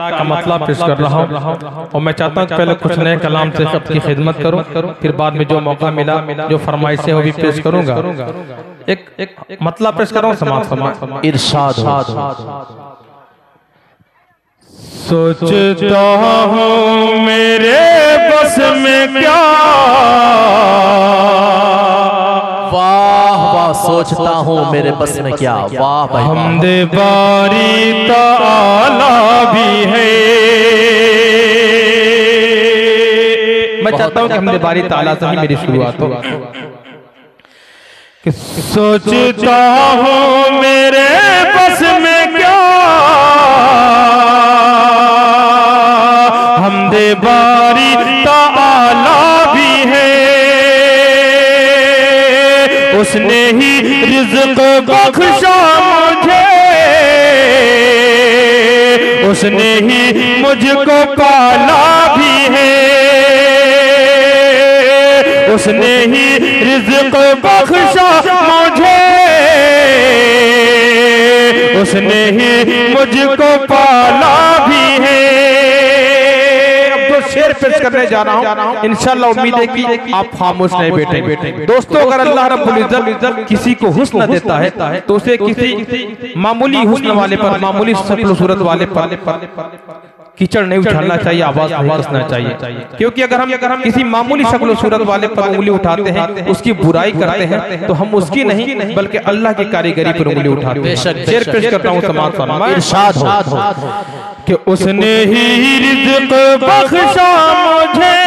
का मतलब पेश कर रहा हूँ और मैं चाहता हूँ कि पहले कुछ नए कलाम से सबकी खिदमत करूँ, फिर बाद में जो मौका मिला जो फरमाइशें वो भी पेश करूँगा। एक मतलब पेश कर रहा हूँ, समाज फरमा इरशाद। सोचता हूँ मेरे बस में क्या, वाह वाह, सोचता हूँ मेरे बस में क्या, वाह भाई। हमदे बारी ताला भी है। मैं चाहता हूँ कि हमदे बारी ताला से ही मेरी शुरुआत हो। कि सोचता हूँ मेरे बस में क्या, हमदे बारी ताला भी है। उसने ही रिज़्क़ बख्शा मुझे, उसने ही मुझको पाला भी है। उसने ही रिज़्क़ बख्शा मुझे, उसने ही मुझको पाला भी है। शेर पेश करने जा रहा हूँ, इंशाअल्लाह उम्मीद है कि आप खामोश नहीं बैठेंगे। दोस्तों, अगर अल्लाह रब्बुल इज्जत किसी को हुस्न देता है तो उसे किसी मामूली हुस्न वाले पर, मामूली शक्ल सूरत वाले पर कीचड़ नहीं उछालना चाहिए, आवाज नहीं कसना चाहिए। क्योंकि अगर हम किसी मामूली शक्ल सूरत वाले पर उंगली उठाते हैं, उसकी बुराई करते हैं, तो हम उसकी नहीं बल्कि अल्लाह की कारीगरी पर उंगली उठाते हैं। शेर पेश करता हूँ, समाज फरमा इरशाद कि उसने ही रिज़्क़ बख्शा मुझे।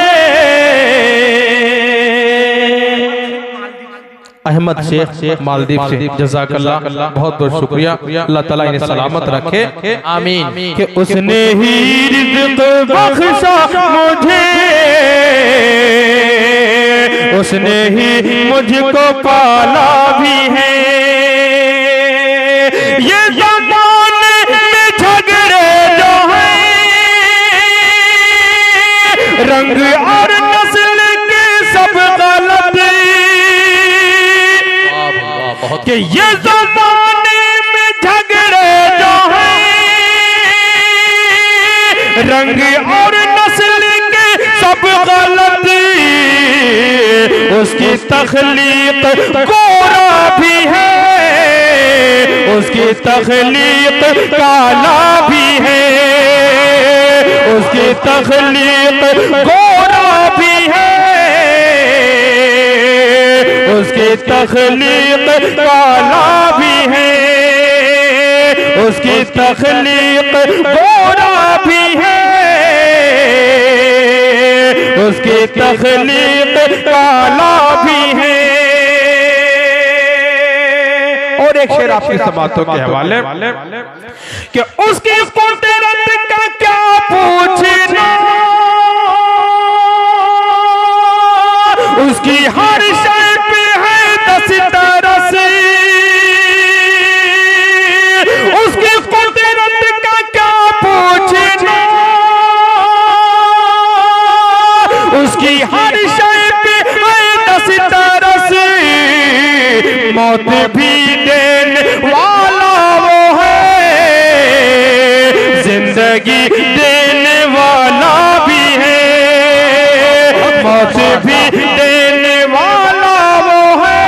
अहमद शेख मालदीव से, जज़ाकल्लाह, बहुत बहुत शुक्रिया। अल्लाह ताला इन्हें सलामत रखे, आमीन। कि उसने ही रिज़्क़ बख्शा मुझे, उसने ही मुझको पाला भी है। ये ज़माने में झगड़े जो हैं, रंग और नस्ल के सब गलत, कि ये ज़माने में झगड़े जो हैं, रंग और नस्ल के सब गलत। उसकी तख्लीक गोरा भी है, उसकी तख्लीक काला भी है। उसकी तख्लीक गोरा भी है, उसकी तख्लीक काला भी है। उसकी तख्लीक गोरा भी है, उसकी तख्लीक काला भी है। और एक शेर आपकी समातों के हवाले कि उसकी कुदरत का क्या पूछना, उसकी हर शय पे है 10 तरस। उसकी कुदरत का क्या पूछना, उसकी हर शय पे है 10 तरस। मौत भी देने वाला वो है, जिंदगी देने वाला भी है। मौत भी देने वाला वो है,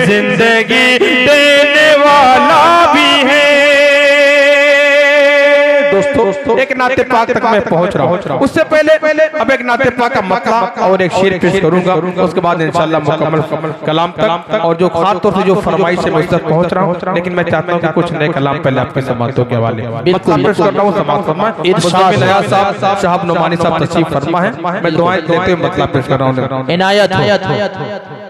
जिंदगी देने वाला भी है। दोस्तों, एक नाते पाक तक मैं पहुंच रहा हूँ। उससे पहले अब एक नाते पाक का मकला और एक शेर पेश करूंगा, उसके बाद इंशाअल्लाह मुकम्मल कलाम तक। और जो खास तौर से जो फरमाइश है मैं उस तक पहुंच रहा हूँ, लेकिन मैं चाहता हूँ कि कुछ नए कलाम पहले आपके समातों के हवाले मतलब पेश करता हूँ। समात फरमा इरशाद साहब, शाहब नुमानी साहब तशरीफ फरमा है। मैं दुआएं देते हुए मतलब पेश कर रहा हूँ। इनायत हो।